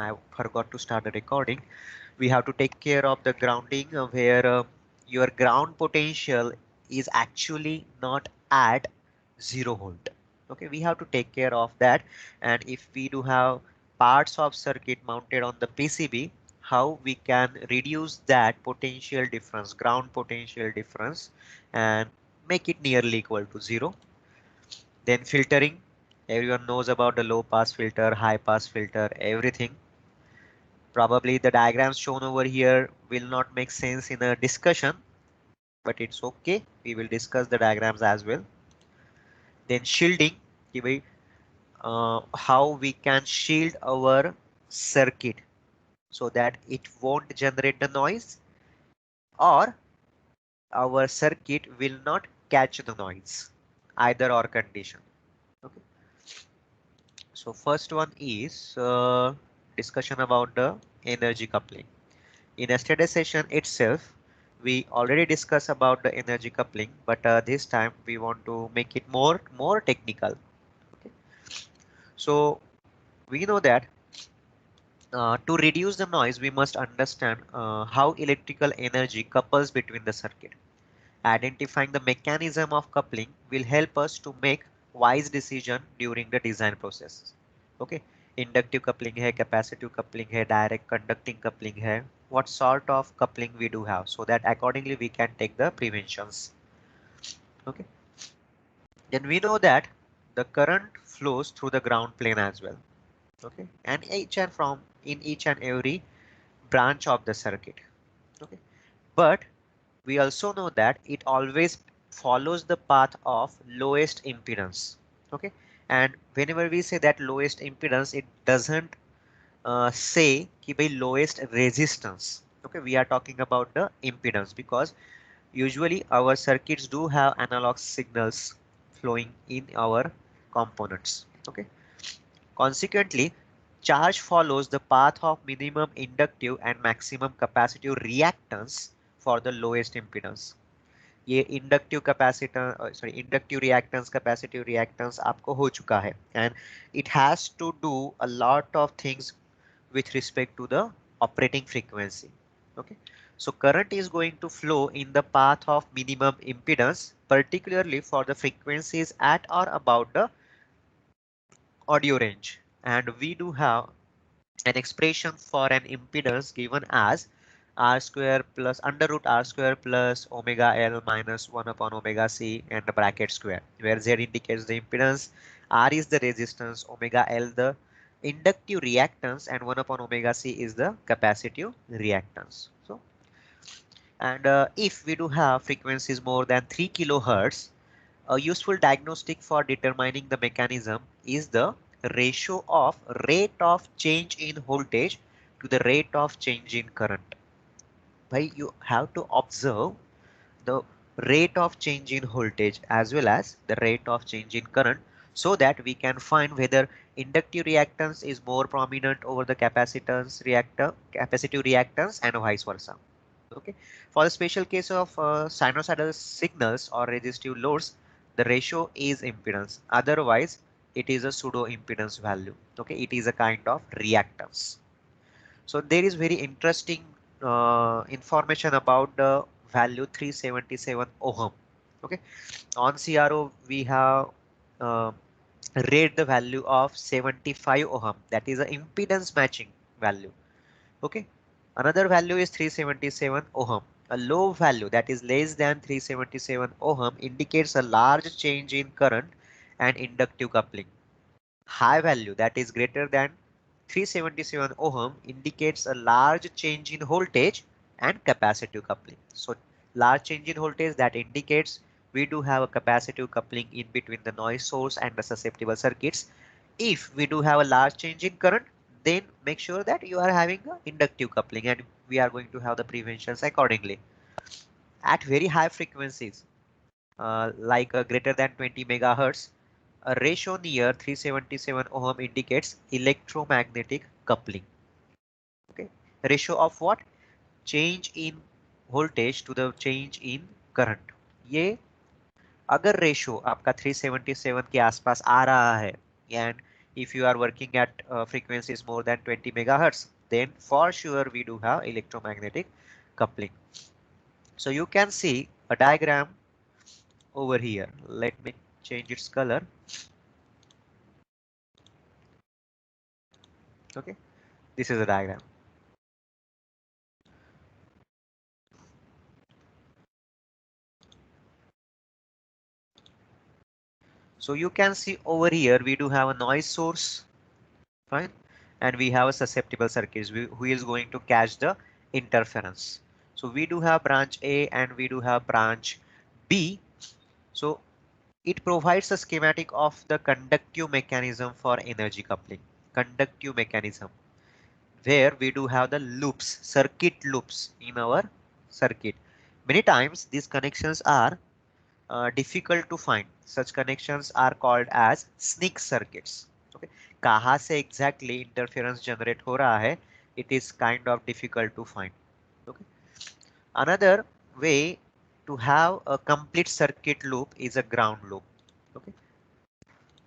I forgot to start the recording. We have to take care of the grounding where your ground potential is actually not at 0 volt. Okay, we have to take care of that. And if we do have parts of circuit mounted on the PCB, how we can reduce that potential difference, ground potential difference, and make it nearly equal to 0. Then filtering, everyone knows about the low pass filter, high pass filter, everything. Probably the diagrams shown over here will not make sense in a discussion, but it's okay. We will discuss the diagrams as well. Then shielding, how we can shield our circuit so that it won't generate the noise, or our circuit will not catch the noise, either or condition. Okay. So first one is discussion about the energy coupling. In yesterday's session itself, we already discussed about the energy coupling, but this time we want to make it more technical. Okay. So we know that to reduce the noise, we must understand how electrical energy couples between the circuit. Identifying the mechanism of coupling will help us to make wise decision during the design process. Okay, inductive coupling है, capacitive coupling है, direct conducting coupling है. What sort of coupling we do have, so that accordingly we can take the preventions. Okay, then we know that the current flows through the ground plane as well. Okay, and in each and every branch of the circuit. Okay, but we also know that it always follows the path of lowest impedance. Okay, and whenever we say that lowest impedance, it doesn't say कि by lowest resistance. Okay, we are talking about the impedance because usually our circuits do have analog signals flowing in our components. Okay, consequently, charge follows the path of minimum inductive and maximum capacitive reactance for the lowest impedance. ये inductive capacitor sorry inductive reactance capacitive reactance आपको हो चुका है, and it has to do a lot of things with respect to the operating frequency. Okay, so current is going to flow in the path of minimum impedance, particularly for the frequencies at or about the audio range, and we do have an expression for an impedance given as r square plus under root r square plus omega l minus 1 upon omega c and the bracket square, where z indicates the impedance, r is the resistance, omega l the inductive reactance, and 1 upon omega c is the capacitive reactance. So, and if we do have frequencies more than 3 kilohertz, a useful diagnostic for determining the mechanism is the ratio of rate of change in voltage to the rate of change in current. Why you have to observe the rate of change in voltage as well as the rate of change in current, so that we can find whether inductive reactance is more prominent over the capacitive reactance and vice versa. Okay, for the special case of sinusoidal signals or resistive loads, the ratio is impedance, otherwise it is a pseudo impedance value. Okay, it is a kind of reactance. So there is very interesting information about the value 377 ohm. Okay, on CRO we have uh, read the value of 75 ohm, that is an impedance matching value. Okay, another value is 377 ohm. A low value, that is less than 377 ohm, indicates a large change in current and inductive coupling. High value, that is greater than 377 ohm, indicates a large change in voltage and capacitive coupling. So large change in voltage, that indicates we do have a capacitive coupling in between the noise source and the susceptible circuits. If we do have a large change in current, then make sure that you are having a inductive coupling, and we are going to have the preventions accordingly. At very high frequencies, like greater than 20 megahertz, a ratio near 377 ohm indicates electromagnetic coupling. Okay, ratio of what? Change in voltage to the change in current. ये अगर ratio आपका 377 के आसपास आ रहा है, and If you are working at frequencies more than 20 megahertz, then for sure we do have electromagnetic coupling. So you can see a diagram over here. Let me change its color. Okay, this is a diagram. So you can see over here we do have a noise source, fine, and we have a susceptible circuits who is going to catch the interference. So we do have branch A and we do have branch B. So it provides a schematic of the conductive mechanism for energy coupling. Conductive mechanism, where we do have the loops, circuit loops in our circuit. Many times these connections are difficult to find. Such connections are called as sneak circuits. Okay, कहाँ से exactly interference generate हो रहा है, it is kind of difficult to find. Okay, another way to have a complete circuit loop is a ground loop. Okay,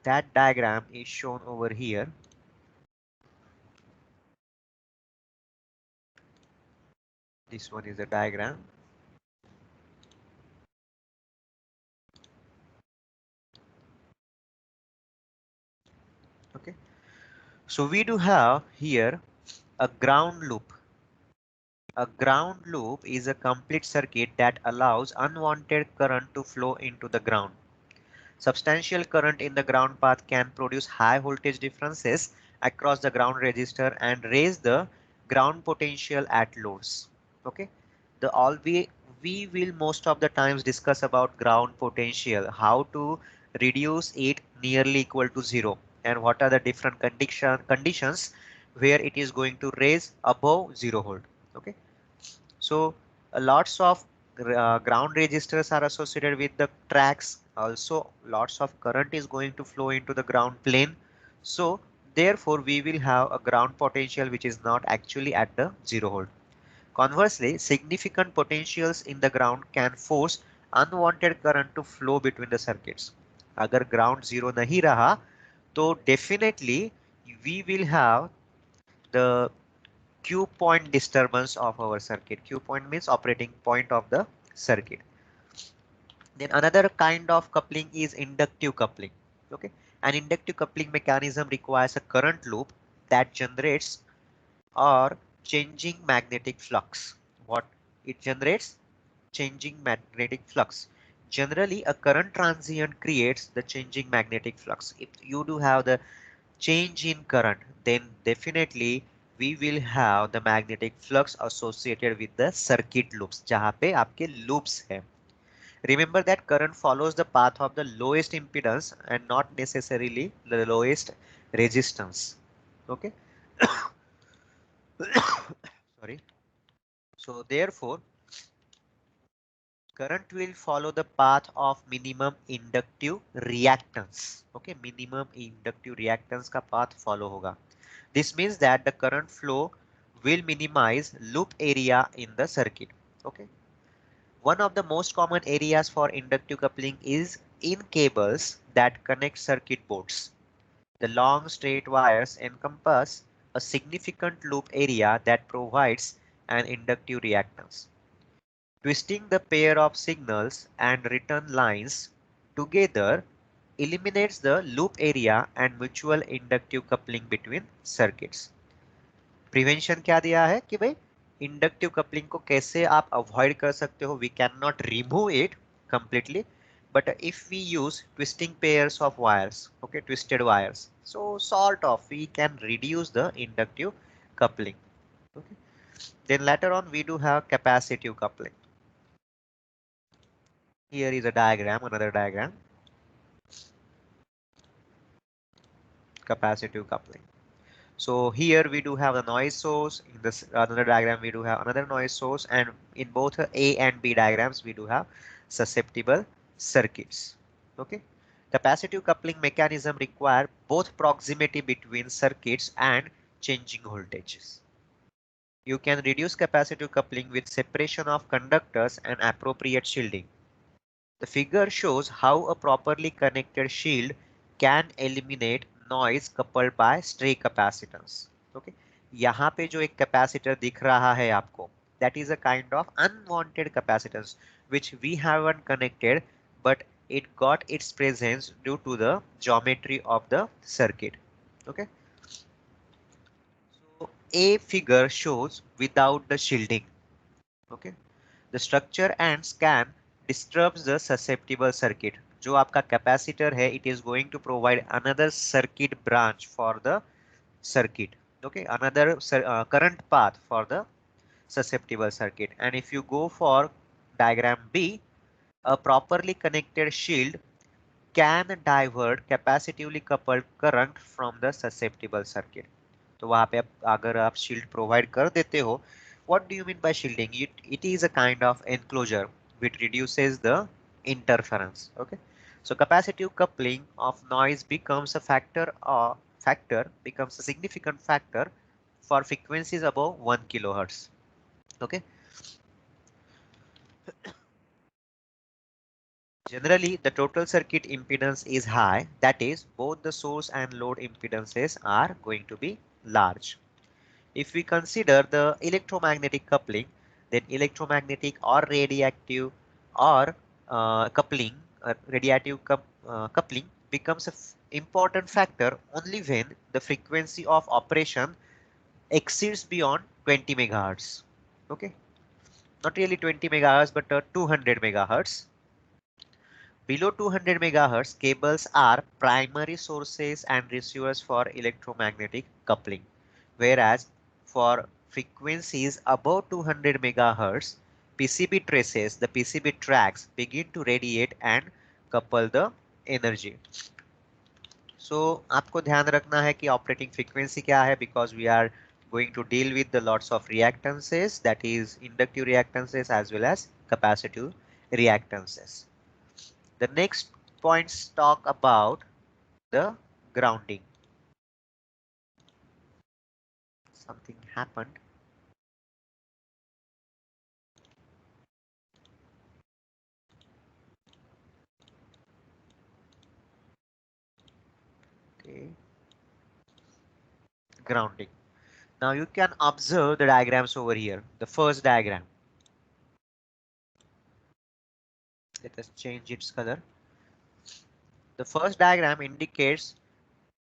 that diagram is shown over here. This one is a diagram. Okay, so we do have here a ground loop. A ground loop is a complete circuit that allows unwanted current to flow into the ground. Substantial current in the ground path can produce high voltage differences across the ground resistor and raise the ground potential at loads. Okay, the all we will most of the times discuss about ground potential, how to reduce it nearly equal to zero, and what are the different conditions where it is going to raise above 0 volt. Okay, so lots of ground resistors are associated with the tracks. Also, lots of current is going to flow into the ground plane. So therefore, we will have a ground potential which is not actually at the 0 volt. Conversely, significant potentials in the ground can force unwanted current to flow between the circuits. अगर ground zero नहीं रहा, तो definitely we will have the Q point disturbance of our circuit. Q point means operating point of the circuit. Then another kind of coupling is inductive coupling. Okay, an inductive coupling mechanism requires a current loop that generates or changing magnetic flux. What it generates? Changing magnetic flux. Generally, a current transient creates the changing magnetic flux. If you do have the change in current, then definitely we will have the magnetic flux associated with the circuit loops, जहाँ पे आपके loops है. Remember that current follows the path of the lowest impedance and not necessarily the lowest resistance. Okay. Sorry. So therefore, current will follow the path of minimum inductive reactance. Okay, minimum inductive reactance का path follow होगा. This means that the current flow will minimize loop area in the circuit. Okay. One of the most common areas for inductive coupling is in cables that connect circuit boards. The long straight wires encompass a significant loop area that provides an inductive reactance. Twisting the pair of signals and return lines together eliminates the loop area and mutual inductive coupling between circuits. Prevention क्या दिया है कि भाई inductive coupling को कैसे आप avoid कर सकते हो. We can not remove it completely, but if we use twisting pairs of wires, okay, twisted wires, so sort of we can reduce the inductive coupling. Okay, then later on we do have capacitive coupling. Here is a diagram, another diagram. Capacitive coupling. So here we do have a noise source. In this another diagram we do have another noise source, and in both A and B diagrams we do have susceptible circuits. Okay, capacitive coupling mechanism require both proximity between circuits and changing voltages. You can reduce capacitive coupling with separation of conductors and appropriate shielding. The figure shows how a properly connected shield can eliminate noise coupled by stray capacitance. Okay, यहाँ पे जो एक capacitor दिख रहा है आपको, that is a kind of unwanted capacitance which we haven't connected, but it got its presence due to the geometry of the circuit. Okay, so a figure shows without the shielding. Okay, the structure and scan disturbs the susceptible circuit. जो आपका capacitor है, it is going to provide another circuit branch for the circuit. Okay, another current path for the susceptible circuit. And if you go for diagram B, a properly connected shield can divert capacitively coupled current from the susceptible circuit. तो वहां पे अगर आप shield provide कर देते हो, what do you mean by shielding? It is a kind of enclosure which reduces the interference. Okay, so capacitive coupling of noise becomes a factor becomes a significant factor for frequencies above 1 kilohertz. Okay, generally the total circuit impedance is high, that is both the source and load impedances are going to be large. If we consider the electromagnetic coupling, then electromagnetic or radiative or coupling becomes an important factor only when the frequency of operation exceeds beyond 20 megahertz. Okay, not really 20 megahertz, but 200 megahertz. Below 200 megahertz, cables are primary sources and receivers for electromagnetic coupling, whereas for frequencies above 200 megahertz, PCB traces, the PCB tracks begin to radiate and couple the energy. So आपको ध्यान रखना है कि operating frequency क्या है, because we are going to deal with the lots of reactances, that is inductive reactances as well as capacitive reactances. The next points talk about the grounding. Something happened. Okay. Grounding. Now you can observe the diagrams over here. The first diagram. Let us change its color. The first diagram indicates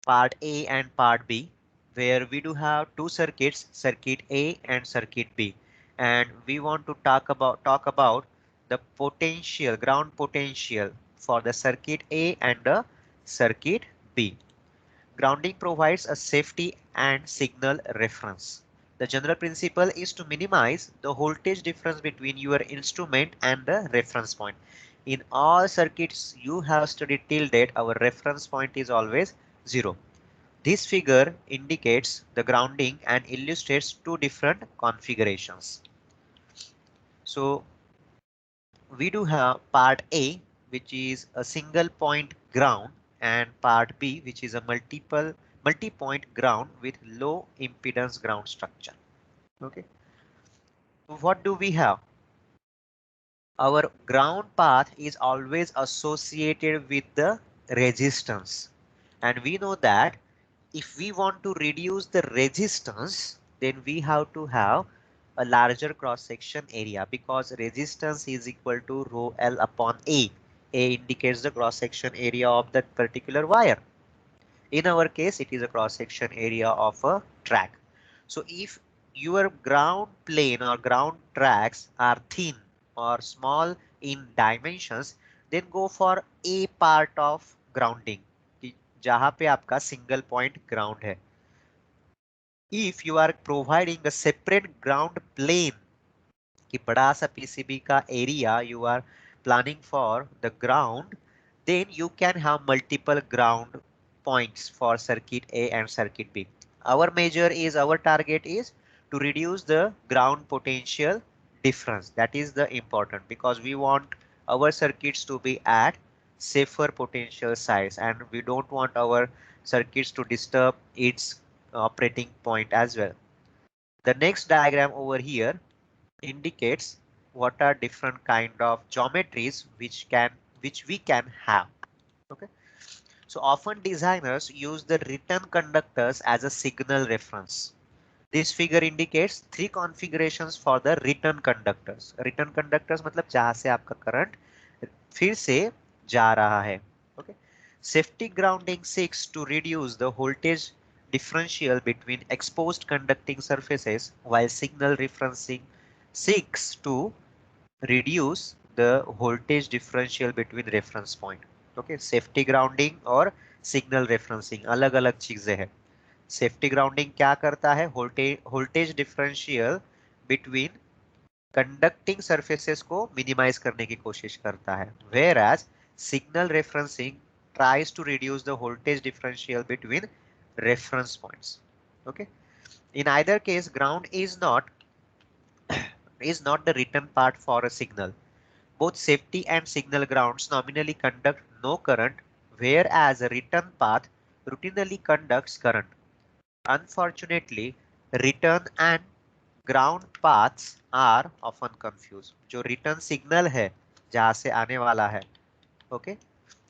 part A and part B, where we do have two circuits, circuit A and circuit B, and we want to talk about the potential, ground potential for the circuit A and the circuit B. Grounding provides a safety and signal reference. The general principle is to minimize the voltage difference between your instrument and the reference point. In all circuits you have studied till date, our reference point is always 0. This figure indicates the grounding and illustrates two different configurations. So we do have part A, which is a single point ground, and part B, which is a multi-point ground with low impedance ground structure. Okay. So what do we have? Our ground path is always associated with the resistance, and we know that if we want to reduce the resistance, then we have to have a larger cross section area, because resistance is equal to rho L upon A. A indicates the cross section area of that particular wire. In our case, it is a cross section area of a track. So if your ground plane or ground tracks are thin or small in dimensions, then go for A part of grounding, जहां पे आपका single point ground है. If you are providing a separate ground plane, कि बड़ा सा PCB का area you are planning for the ground, then you can have multiple ground points for circuit A and circuit B. Our target is to reduce the ground potential difference. That is the important, because we want our circuits to be at safer potential size, and we don't want our circuits to disturb its operating point as well. The next diagram over here indicates what are different kind of geometries which we can have. Okay, So often designers use the written conductors as a signal reference. This figure indicates three configurations for the written conductors. Written conductors मतलब जहां से आपका current फिर से जा रहा है. Okay. Safety grounding seeks to reduce the voltage differential between exposed conducting surfaces, while signal referencing seeks to reduce the voltage differential between reference point. Okay, safety grounding और signal referencing अलग अलग चीजें हैं. सेफ्टी ग्राउंडिंग क्या करता है? Voltage differential between conducting surfaces को minimise करने की कोशिश करता है, whereas signal referencing tries to reduce the voltage differential between reference points. Okay, in either case ground is not the written part for a signal. Both safety and signal grounds nominally conduct no current, whereas a written path routinely conducts current. Unfortunately, return and ground paths are often confused. जो return signal है जहां से आने वाला है, okay,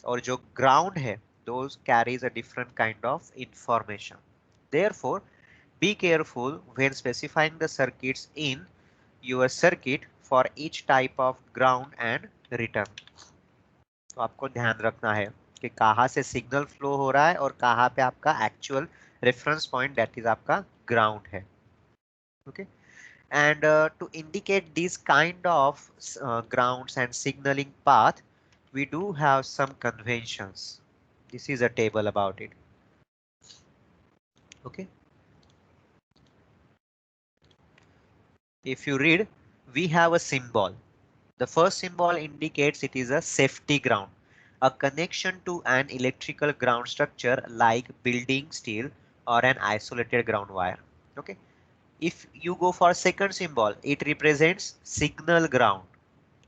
और जो ground है, those carries a different kind of information. Therefore, be careful when specifying the circuits in your circuit for each type of ground and return. तो आपको ध्यान रखना है कि कहाँ से सिग्नल फ्लो हो रहा है और कहाँ पे आपका actual reference point that is आपका ग्राउंड है. Okay, and to indicate these kind of grounds and signaling path, we do have some conventions. This is a table about it. Okay, if you read, we have a symbol. The first symbol indicates it is a safety ground, a connection to an electrical ground structure like building, steel, or an isolated ground wire. Okay, if you go for second symbol, it represents signal ground.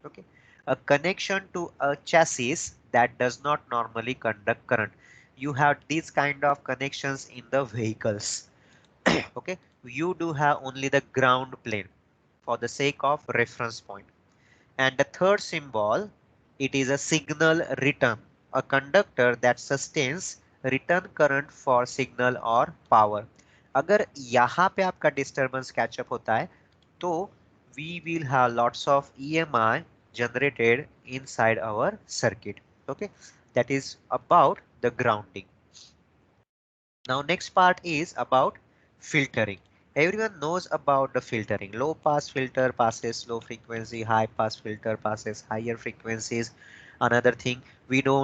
Okay, a connection to a chassis that does not normally conduct current. You have these kind of connections in the vehicles. Okay, you do have only the ground plane for the sake of reference point. And the third symbol, it is a signal return, a conductor that sustains return current for signal or power. अगर यहाँ पे आपका disturbance catch up होता है तो we will have lots of EMI generated inside our circuit. Okay, that is about the grounding. Now next part is about filtering. Everyone knows about the filtering. Low pass filter passes low frequency, high pass filter passes higher frequencies. Another thing we know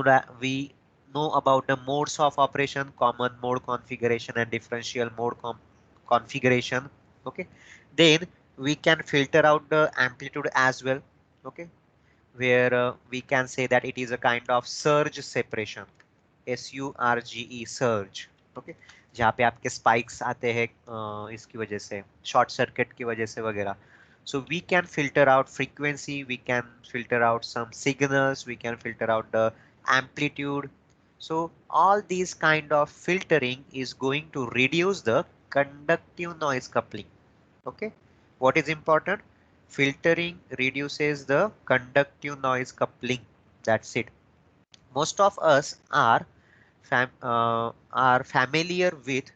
about the modes of operation, common mode configuration and differential mode configuration. Okay, then we can filter out the amplitude as well. Okay, where we can say that it is a kind of surge separation, SURGE surge. Okay, जहाँ पे आपके spikes आते हैं इसकी वजह से, short circuit की वजह से वगैरह. So we can filter out frequency, we can filter out some signals, we can filter out the amplitude. So all these kind of filtering is going to reduce the conductive noise coupling. Okay, what is important? Filtering reduces the conductive noise coupling. That's it. Most of us are familiar with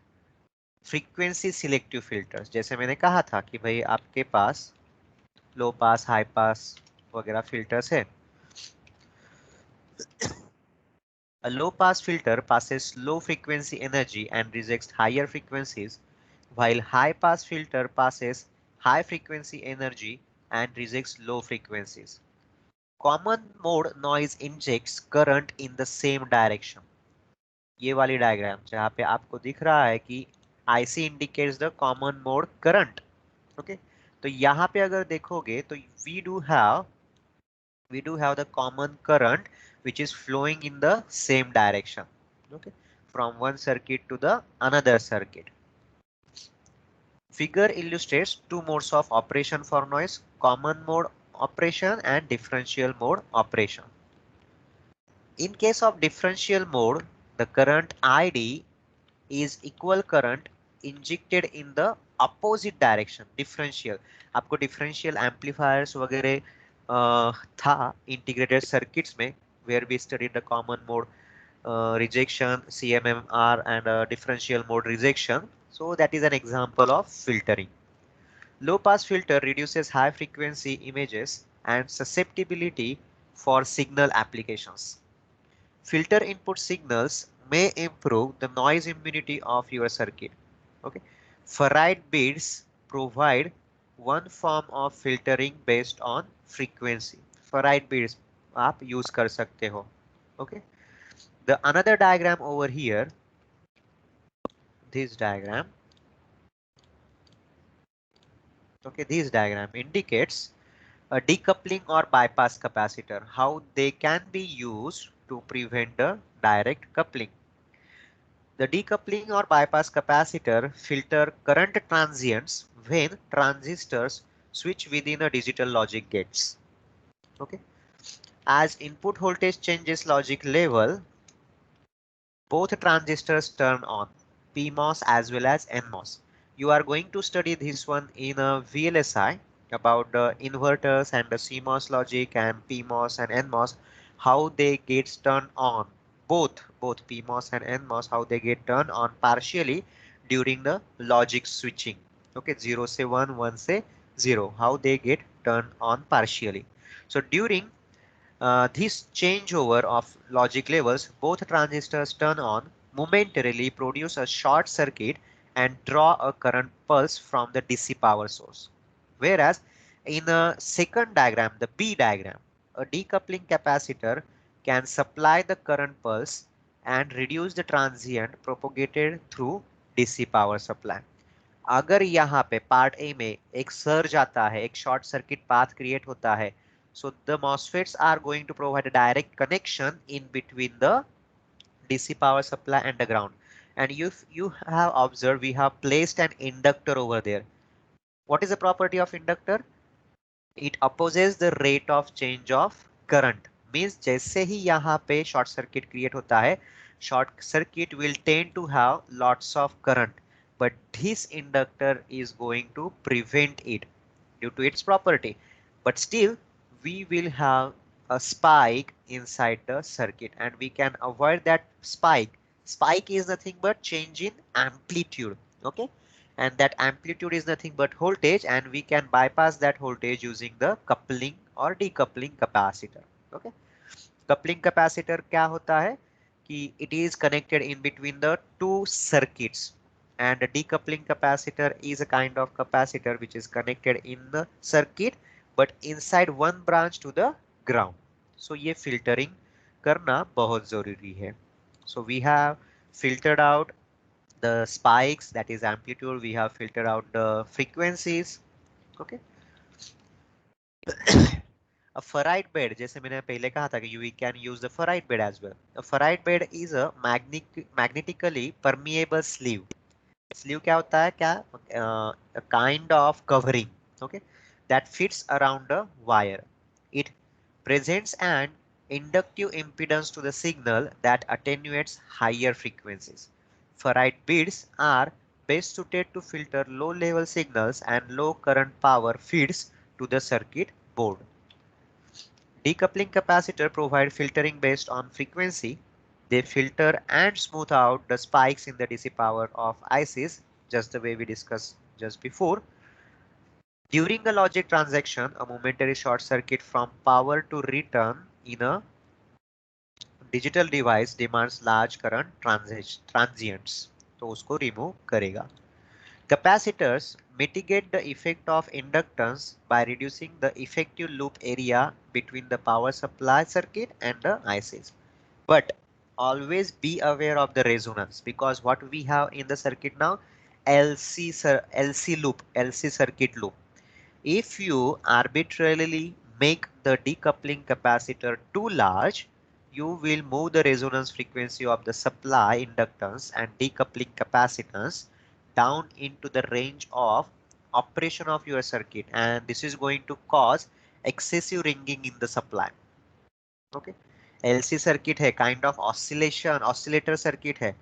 frequency selective filters. जैसे मैंने कहा था कि भाई आपके पास लो पास, high pass वगैरह filters है. A low pass filter passes low frequency energy and rejects higher frequencies, while high pass filter passes high frequency energy and rejects low frequencies. Common mode noise injects current in the same direction. ये वाली diagram जहाँ पे आपको दिख रहा है कि IC indicates the common mode current. Okay, तो यहाँ पे अगर देखोगे तो we do have the common current which is flowing in the same direction. Okay, from one circuit to the another circuit. Figure illustrates two modes of operation for noise: common mode operation and differential mode operation. In case of differential mode, the current ID is equal current injected in the opposite direction. Differential, आपको differential amplifiers वगैरह था integrated circuits में, where we studied the common mode rejection, CMMR, and differential mode rejection. So that is an example of filtering. Low pass filter reduces high frequency images and susceptibility for signal applications. Filter input signals may improve the noise immunity of your circuit. Okay. Ferrite beads provide one form of filtering based on frequency. Ferrite beads आप use कर सकते हो. Okay. The another diagram over here, this diagram, okay, this diagram indicates a decoupling or bypass capacitor, how they can be used to prevent the direct coupling. The decoupling or bypass capacitor filter current transients when transistors switch within a digital logic gates. Okay. As input voltage changes logic level, both transistors turn on, PMOS as well as NMOS. You are going to study this one in a VLSI about the inverters and the CMOS logic and PMOS and NMOS, how they get turned on. Both PMOS and NMOS, how they get turned on partially during the logic switching. Okay, 0 say 1, 1 say 0, how they get turned on partially. So during this changeover of logic levels, both transistors turn on, momentarily produce a short circuit and draw a current pulse from the DC power source. Whereas in a second diagram, the B diagram, a decoupling capacitor can supply the current pulse and reduce the transient propagated through DC power supply. अगर यहाँ पे part A में एक surge आता है, एक short circuit path create होता है, so the MOSFETs are going to provide a direct connection in between the DC power supply and the ground. And if you have observed, we have placed an inductor over there. What is the property of inductor? It opposes the rate of change of current. Means जैसे ही यहाँ पे short circuit create होता है, short circuit will tend to have lots of current, but this inductor is going to prevent it due to its property. But still, we will have a spike inside the circuit, and we can avoid that spike. Spike is nothing but change in amplitude. Okay. And that amplitude is nothing but voltage, and we can bypass that voltage using the coupling or decoupling capacitor. Okay. Coupling capacitor क्या होता है कि it is connected in between the two circuits, and a decoupling capacitor is a kind of capacitor which is connected in the circuit but inside one branch to the ground. So ये filtering करना बहुत जरूरी है. So we have filtered out the spikes, that is amplitude. We have filtered out the frequencies. Okay. A ferrite bed, जैसे मैंने पहले कहा था कि we can use the ferrite bed as well. A ferrite bed is a magnetically permeable sleeve. Sleeve क्या होता है, क्या a kind of covering, okay, that fits around a wire. It presents an inductive impedance to the signal that attenuates higher frequencies. Ferrite beads are best suited to filter low level signals and low current power feeds to the circuit board. Decoupling capacitor provide filtering based on frequency. They filter and smooth out the spikes in the DC power of ICs, just the way we discussed just before. During a logic transaction, a momentary short circuit from power to return in a digital device demands large current transients. तो उसको remove करेगा. Capacitors mitigate the effect of inductance by reducing the effective loop area between the power supply circuit and the ICs. But always be aware of the resonance, because what we have in the circuit now, LC loop, LC circuit loop. If you arbitrarily make the decoupling capacitor too large, you will move the resonance frequency of the supply inductance and decoupling capacitance down into the range of operation of your circuit, and this is going to cause excessive ringing in the supply. Okay. LC circuit है, kind of oscillator circuit है.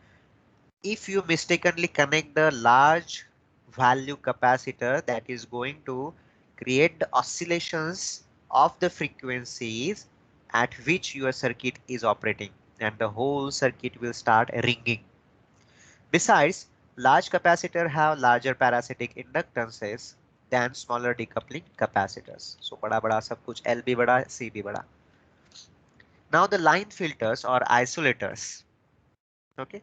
If you mistakenly connect the large value capacitor, that is going to create the oscillations of the frequencies at which your circuit is operating. and the whole circuit will start ringing. Besides, large capacitors have larger parasitic inductances than smaller decoupling capacitors. So बड़ा बड़ा सब कुछ L भी बड़ा C भी बड़ा. Now the line filters or isolators. Okay,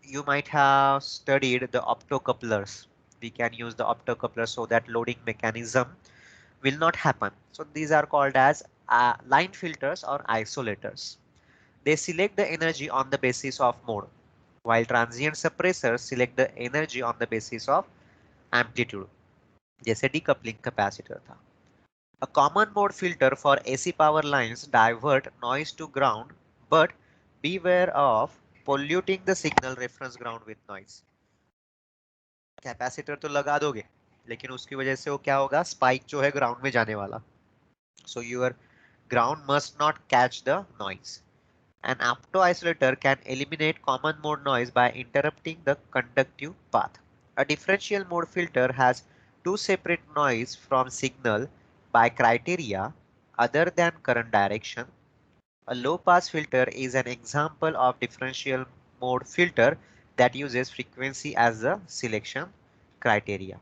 you might have studied the optocouplers. We can use the optocouplers so that loading mechanism will not happen. So these are called as line filters or isolators. They select the energy on the basis of mode, while transient suppressors select the energy on the basis of amplitude. जैसे decoupling capacitor था. A common mode filter for AC power lines divert noise to ground, but beware of polluting the signal reference ground with noise. Capacitor तो लगा दोगे लेकिन उसकी वजह से वो क्या होगा, स्पाइक जो है ग्राउंड में जाने वाला. So your ground must not catch the noise. An opto-isolator can eliminate common mode noise by interrupting the conductive path. A differential mode filter has two separate noise from signal by criteria other than current direction. A low-pass filter is an example of differential mode filter that uses frequency as the selection criteria.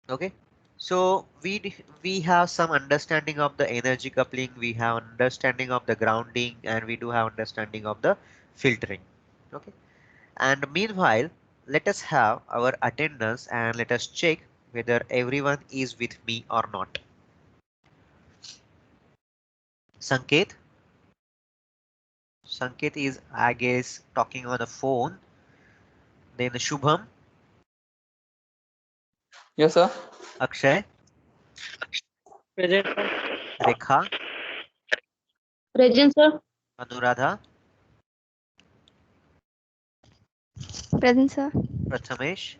Okay. So we have some understanding of the energy coupling, we have understanding of the grounding, and we do have understanding of the filtering. Okay. And meanwhile, let us have our attendance and let us check whether everyone is with me or not. Sanket? Sanket is, I guess, talking on the phone. Then Shubham? Yes, sir. Akshay? Present. Rekha? Present, sir. Anuradha? Present, sir. Prathamesh?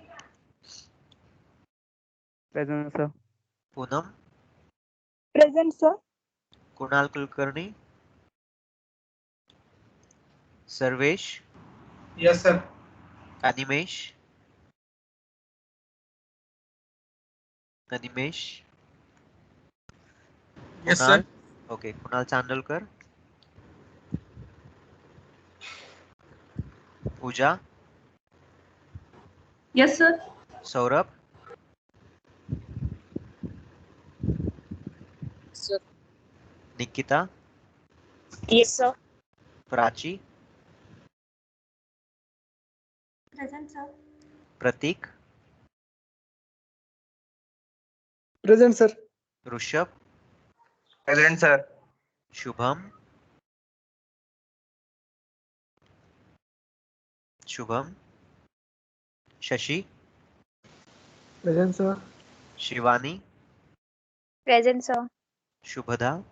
Present, sir. Poonam? Present, sir. Kunal Kulkarni? Sarvesh? Yes, sir. Animesh? Animesh? Yes, Kunal? sir. Okay, Kunal Chandolkar? Pooja? Yes, sir. Saurabh? Sir. Nikita? Yes, sir. Prachi? Present, sir. Pratik? Present, sir. Rushabh? Present, sir. Shubham? Shubham? Shashi? Present, sir. Shivani? Present, sir. Shubhada?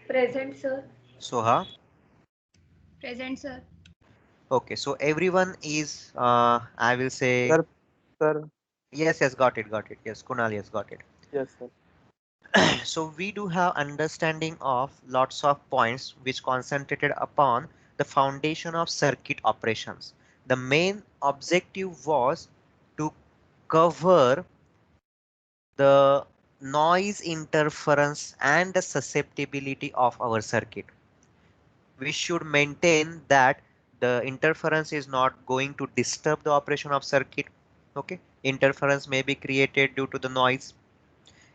Present, sir. Soha? Present, sir. Okay, so everyone is, I will say, Sir. yes, got it. Yes, Kunal, yes, got it. Yes, sir. So we do have understanding of lots of points which concentrated upon the foundation of circuit operations. The main objective was to cover the noise interference and the susceptibility of our circuit. We should maintain that the interference is not going to disturb the operation of circuit. Okay, interference may be created due to the noise,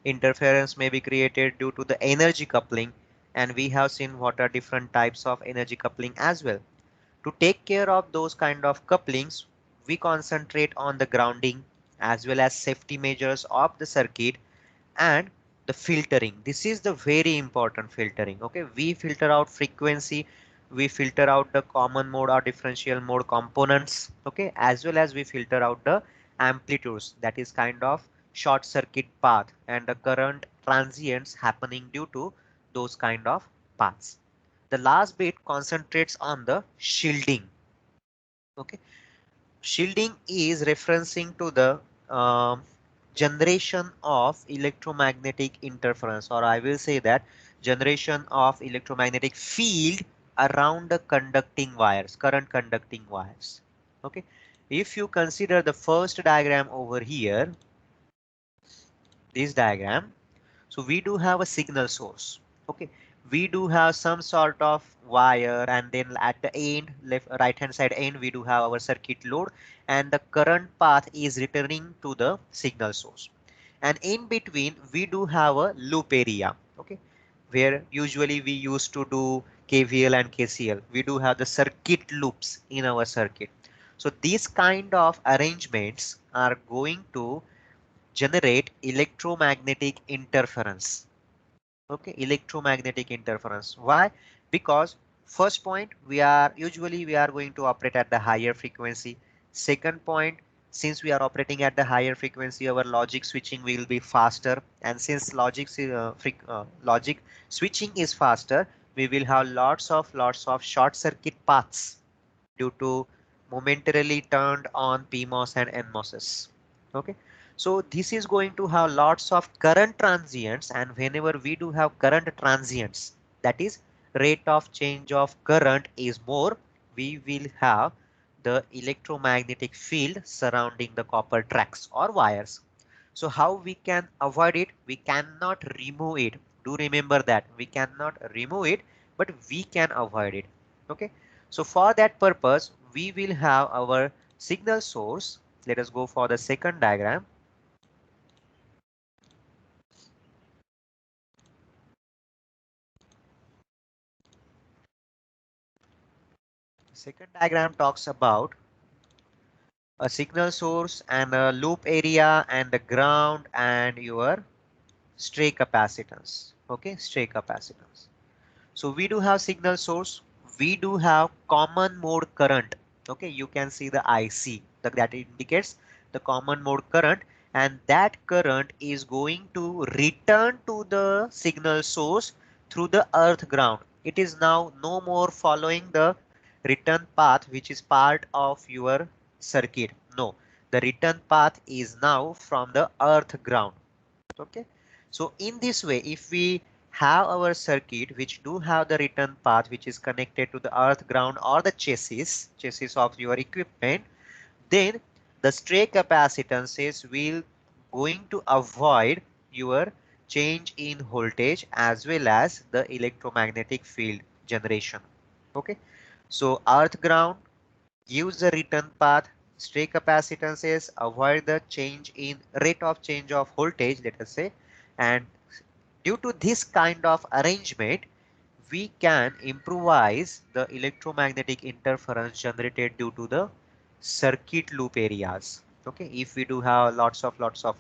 interference may be created due to the energy coupling, and we have seen what are different types of energy coupling as well. To take care of those kind of couplings, we concentrate on the grounding as well as safety measures of the circuit and the filtering. This is the very important filtering. Okay, we filter out frequency, we filter out the common mode or differential mode components, okay, as well as we filter out the amplitudes, that is kind of short circuit path and the current transients happening due to those kind of paths. The last bit concentrates on the shielding. Okay, shielding is referencing to the generation of electromagnetic interference, or I will say that generation of electromagnetic field around the conducting wires, current conducting wires. Okay, if you consider the first diagram over here, this diagram, so we do have a signal source. Okay, we do have some sort of wire, and then at the end, left right hand side end, we do have our circuit load, and the current path is returning to the signal source. And in between we do have a loop area, okay, where usually we used to do KVL and KCL. We do have the circuit loops in our circuit. So these kind of arrangements are going to generate electromagnetic interference. Okay, electromagnetic interference. Why? Because first point, we are going to operate at the higher frequency. Second point, since we are operating at the higher frequency, our logic switching will be faster, and since logic switching is faster, we will have lots of short circuit paths due to momentarily turned on PMOS and NMOSes. Okay, so this is going to have lots of current transients, and whenever we do have current transients, that is rate of change of current is more, we will have the electromagnetic field surrounding the copper tracks or wires. So how we can avoid it? We cannot remove it. Do remember that we cannot remove it, but we can avoid it. Okay. So for that purpose, we will have our signal source. Let us go for the second diagram. Second diagram talks about a signal source and a loop area and the ground and your stray capacitance. Okay, stray capacitance. So we do have signal source. We do have common mode current. Okay, you can see the IC that indicates the common mode current, and that current is going to return to the signal source through the earth ground. It is now no more following the return path which is part of your circuit. No, the return path is now from the earth ground. Okay, so in this way, if we have our circuit which do have the return path which is connected to the earth ground or the chassis of your equipment, then the stray capacitances will going to avoid your change in voltage as well as the electromagnetic field generation. Okay, so earth ground gives the return path, stray capacitances avoid the change in rate of change of voltage, let us say, and due to this kind of arrangement, we can improvise the electromagnetic interference generated due to the circuit loop areas. Okay, if we do have lots of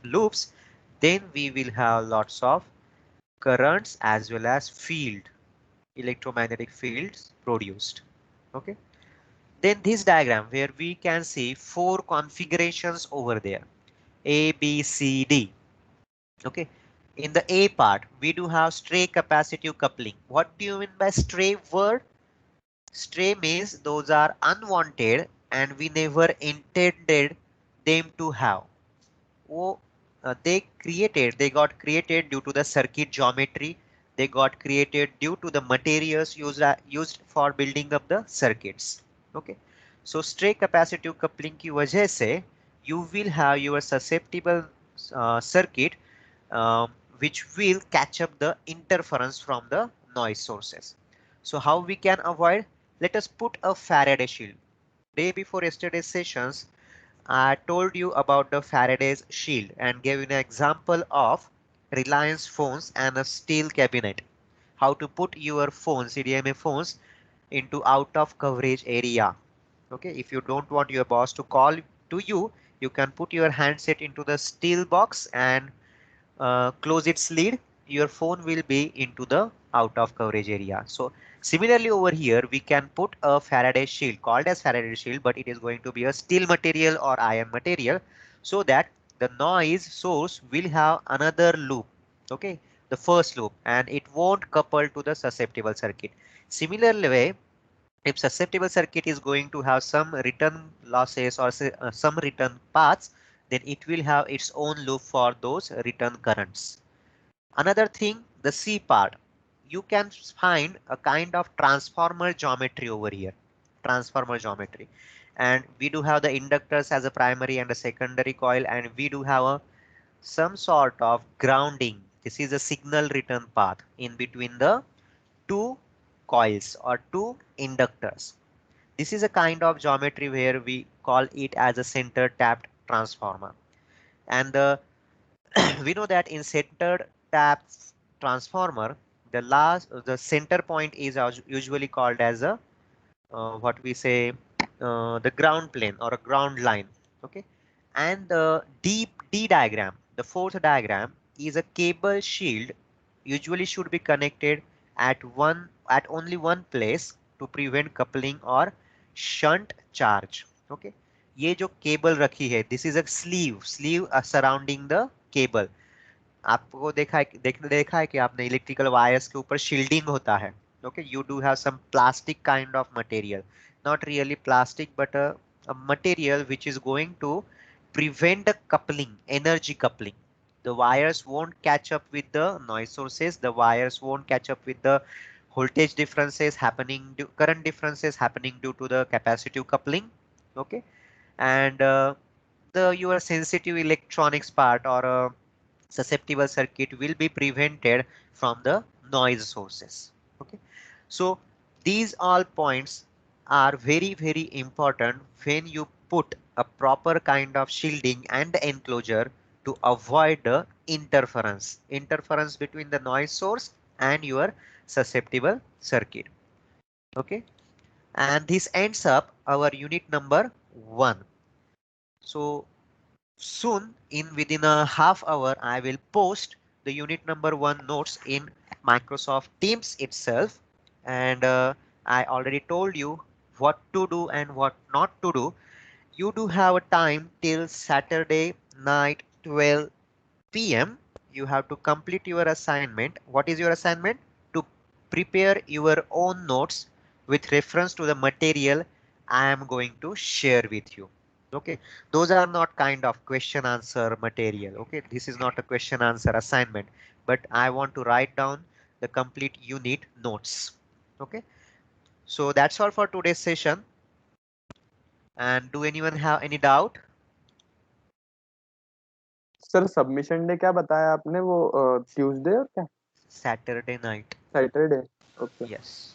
loops, then we will have lots of currents as well as electromagnetic fields produced. Okay, then this diagram where we can see four configurations over there, A, B, C, D. Okay, in the A part, we do have stray capacitive coupling. What do you mean by stray word? Stray means those are unwanted and we never intended them to have. Oh, they got created due to the circuit geometry. They got created due to the materials used for building up the circuits. Okay, so stray capacitive coupling की वजह से you will have your susceptible circuit which will catch up the interference from the noise sources. So how we can avoid? Let us put a Faraday shield. Day before yesterday's sessions, I told you about the Faraday's shield and gave you an example of Reliance phones and a steel cabinet. How to put your phones, CDMA phones, into out of coverage area. Okay, if you don't want your boss to call to you, you can put your handset into the steel box and close its lid. Your phone will be into the out of coverage area. So similarly over here, we can put a Faraday shield called as Faraday shield, but it is going to be a steel material or iron material so that the noise source will have another loop. Okay, the first loop, and it won't couple to the susceptible circuit. Similarly way, if susceptible circuit is going to have some return losses or some return paths, then it will have its own loop for those return currents. Another thing, the C part, you can find a kind of transformer geometry over here, transformer geometry, and we do have the inductors as a primary and a secondary coil, and we do have some sort of grounding. This is a signal return path in between the two coils or two inductors. This is a kind of geometry where we call it as a center tapped transformer. And we know that in center tapped transformer, the center point is usually called as a what we say the ground plane or a ground line. Okay, and the D diagram, the fourth diagram, is a cable shield usually should be connected at only one place to prevent coupling or shunt charge. Okay, ये जो cable रखी है, this is a sleeve surrounding the cable. आपको देखा है कि आपने electrical wires के ऊपर शील्डिंग होता है. Okay, you do have some plastic kind of material, not really plastic but a material which is going to prevent the coupling, energy coupling. The wires won't catch up with the noise sources, the wires won't catch up with the voltage differences happening, current differences happening due to the capacitive coupling. Okay, and the your sensitive electronics part or susceptible circuit will be prevented from the noise sources. Okay, so these all points are very important when you put a proper kind of shielding and enclosure to avoid the interference between the noise source and your susceptible circuit. Okay, and this ends up our unit number 1. So soon, in within a half hour, I will post the unit number 1 notes in Microsoft Teams itself. And I already told you what to do and what not to do. You do have a time till Saturday night 12 p.m. You have to complete your assignment. What is your assignment? To prepare your own notes with reference to the material I am going to share with you. Okay, those are not kind of question answer material. Okay, this is not a question answer assignment, but I want to write down the complete unit notes. Okay, so that's all for today's session. And do anyone have any doubt? Sir submission day क्या बताया आपने, वो Tuesday और क्या Saturday night. Saturday? Okay. Yes.